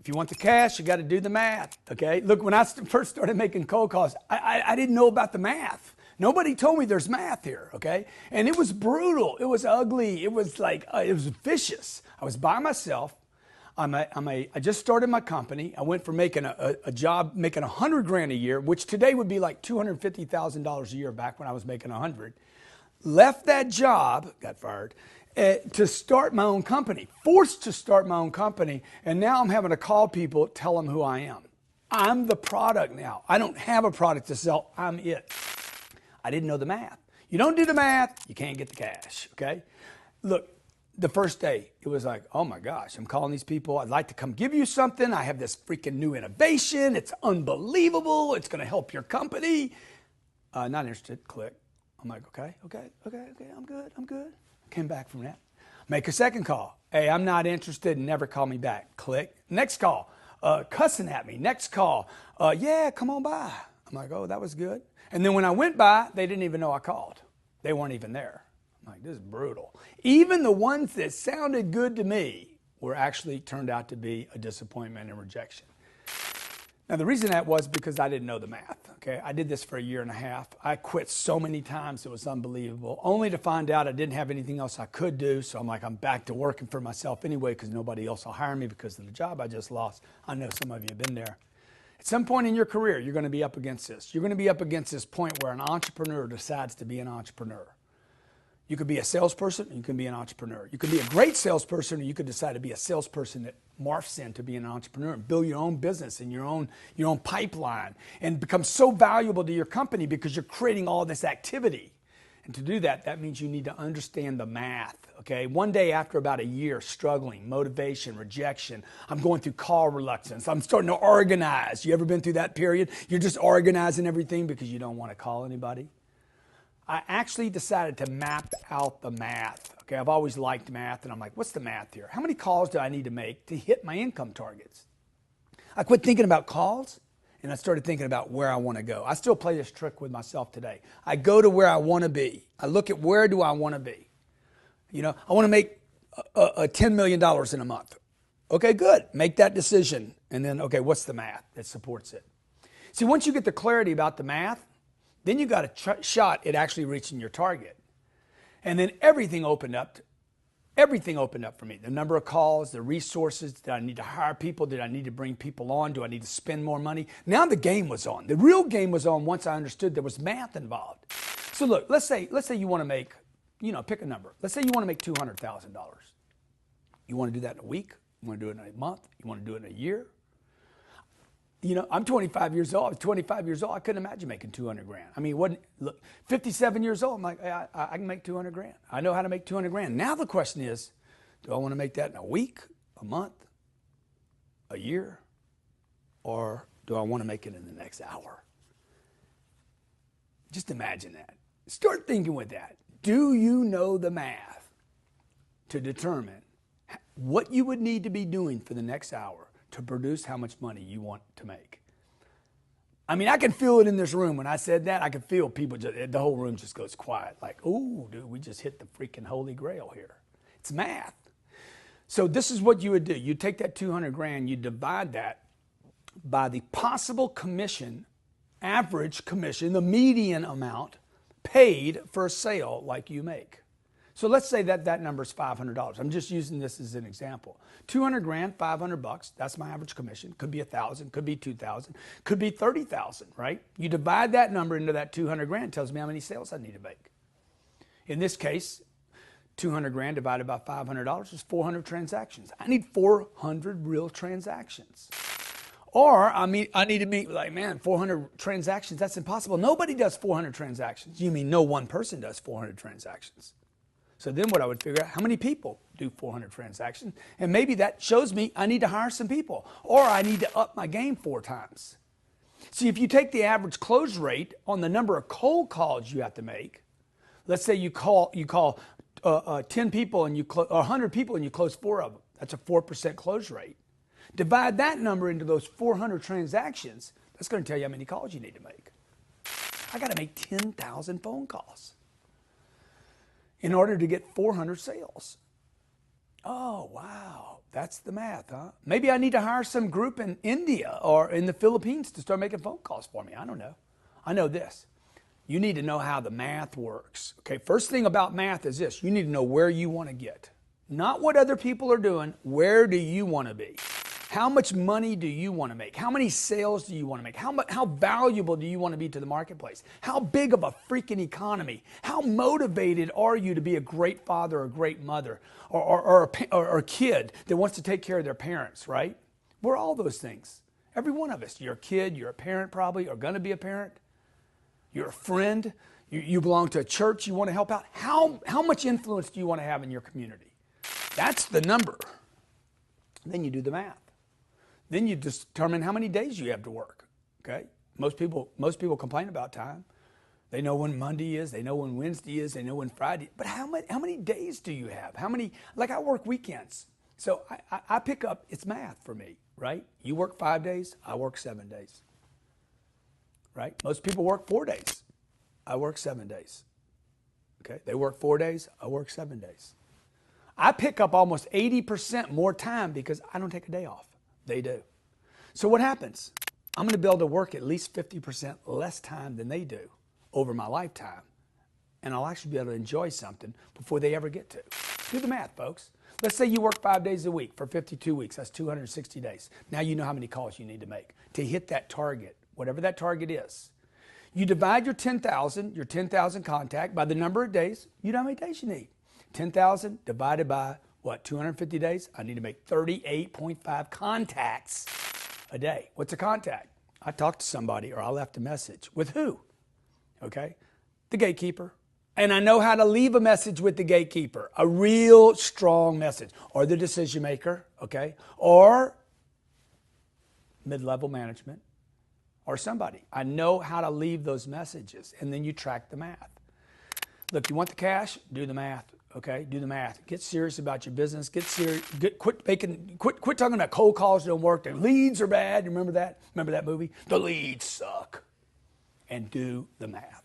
If you want the cash, you got to do the math, okay? Look, when I first started making cold calls, I didn't know about the math. Nobody told me there's math here, okay? And it was brutal. It was ugly. It was like, it was vicious. I was by myself. I just started my company. I went from making a job, making 100 grand a year, which today would be like $250,000 a year back when I was making 100. Left that job, got fired, to start my own company, forced to start my own company. And now I'm having to call people, tell them who I am. I'm the product now. I don't have a product to sell. I'm it. I didn't know the math. You don't do the math, you can't get the cash, okay? Look, the first day, it was like, oh my gosh, I'm calling these people. I'd like to come give you something. I have this freaking new innovation. It's unbelievable. It's going to help your company. Not interested, click. I'm like, okay, I'm good. Came back from that. Make a second call. Hey, I'm not interested, never call me back. Click. Next call, cussing at me. Next call, yeah, come on by. I'm like, oh, that was good. And then when I went by, they didn't even know I called. They weren't even there. I'm like, this is brutal. Even the ones that sounded good to me were actually turned out to be a disappointment and rejection. Now, the reason that was because I didn't know the math, okay? I did this for a year and a half. I quit so many times, it was unbelievable, only to find out I didn't have anything else I could do. So I'm like, I'm back to working for myself anyway because nobody else will hire me because of the job I just lost. I know some of you have been there. At some point in your career, you're going to be up against this. You're going to be up against this point where an entrepreneur decides to be an entrepreneur. You could be a salesperson, you can be an entrepreneur. You could be a great salesperson, or you could decide to be a salesperson that morphs into being an entrepreneur and build your own business and your own pipeline and become so valuable to your company because you're creating all this activity. And to do that, that means you need to understand the math, okay? One day after about a year struggling, motivation, rejection, I'm going through call reluctance. I'm starting to organize. You ever been through that period? You're just organizing everything because you don't want to call anybody. I actually decided to map out the math. Okay, I've always liked math, and I'm like, what's the math here? How many calls do I need to make to hit my income targets? I quit thinking about calls, and I started thinking about where I want to go. I still play this trick with myself today. I go to where I want to be. I look at where do I want to be. You know, I want to make $10 million in a month. Okay, good. Make that decision. And then, okay, what's the math that supports it? See, once you get the clarity about the math, then you got a shot at actually reaching your target. And then everything opened up for me. The number of calls, the resources. Did I need to hire people? Did I need to bring people on? Do I need to spend more money? Now the game was on. The real game was on once I understood there was math involved. So look, let's say you want to make, pick a number. Let's say you want to make $200,000. You want to do that in a week? You want to do it in a month? You want to do it in a year? I'm 25 years old. I was 25 years old. I couldn't imagine making 200 grand. I mean, look, 57 years old. I'm like, I can make 200 grand. I know how to make 200 grand. Now the question is, do I want to make that in a week, a month, a year, or do I want to make it in the next hour? Just imagine that. Start thinking with that. Do you know the math to determine what you would need to be doing for the next hour to produce how much money you want to make? I mean, I can feel it in this room. When I said that, I could feel people, the whole room just goes quiet. Like, oh, dude, we just hit the freaking holy grail here. It's math. So this is what you would do. You take that 200 grand, you divide that by the possible commission, average commission, the median amount paid for a sale like you make. So let's say that number is $500. I'm just using this as an example. 200 grand, 500 bucks. That's my average commission. Could be 1,000, could be 2,000, could be 30,000, right? You divide that number into that 200 grand, tells me how many sales I need to make. In this case, 200 grand divided by $500 is 400 transactions. I need 400 real transactions. Or I need to be like, man, 400 transactions, that's impossible. Nobody does 400 transactions. You mean no one person does 400 transactions? So then what I would figure out, how many people do 400 transactions? And maybe that shows me I need to hire some people, or I need to up my game 4 times. See, if you take the average close rate on the number of cold calls you have to make, let's say you call 10 people and or 100 people and you close 4 of them. That's a 4% close rate. Divide that number into those 400 transactions. That's going to tell you how many calls you need to make. I got to make 10,000 phone calls in order to get 400 sales. Oh, wow. That's the math, huh? Maybe I need to hire some group in India or in the Philippines to start making phone calls for me. I don't know. I know this. You need to know how the math works. Okay, first thing about math is this. You need to know where you want to get. Not what other people are doing. Where do you want to be? How much money do you want to make? How many sales do you want to make? How valuable do you want to be to the marketplace? How big of a freaking economy? How motivated are you to be a great father or a great mother or a kid that wants to take care of their parents, right? We're all those things. Every one of us. You're a kid, you're a parent probably, or going to be a parent. You're a friend. You belong to a church you want to help out. How much influence do you want to have in your community? That's the number. Then you do the math. Then you determine how many days you have to work. Okay? Most people complain about time. They know when Monday is, they know when Wednesday is, they know when Friday. But how many days do you have? Like I work weekends. So I pick up, it's math for me, right? You work 5 days, I work 7 days. Right? Most people work 4 days. I work 7 days. Okay? They work 4 days, I work 7 days. I pick up almost 80% more time because I don't take a day off. They do. So what happens? I'm going to be able to work at least 50% less time than they do over my lifetime. And I'll actually be able to enjoy something before they ever get to. Do the math, folks. Let's say you work 5 days a week for 52 weeks. That's 260 days. Now you know how many calls you need to make to hit that target, whatever that target is. You divide your 10,000 contact by the number of days. You know how many days you need. 10,000 divided by what, 250 days? I need to make 38.5 contacts a day. What's a contact? I talked to somebody or I left a message. With who? Okay? The gatekeeper. And I know how to leave a message with the gatekeeper, a real strong message, or the decision maker, okay? Or mid-level management, or somebody. I know how to leave those messages, and then you track the math. Look, you want the cash? Do the math. Okay, do the math. Get serious about your business. Get serious. Quit talking about cold calls don't work. The leads are bad. Remember that? Remember that movie? The leads suck. And do the math.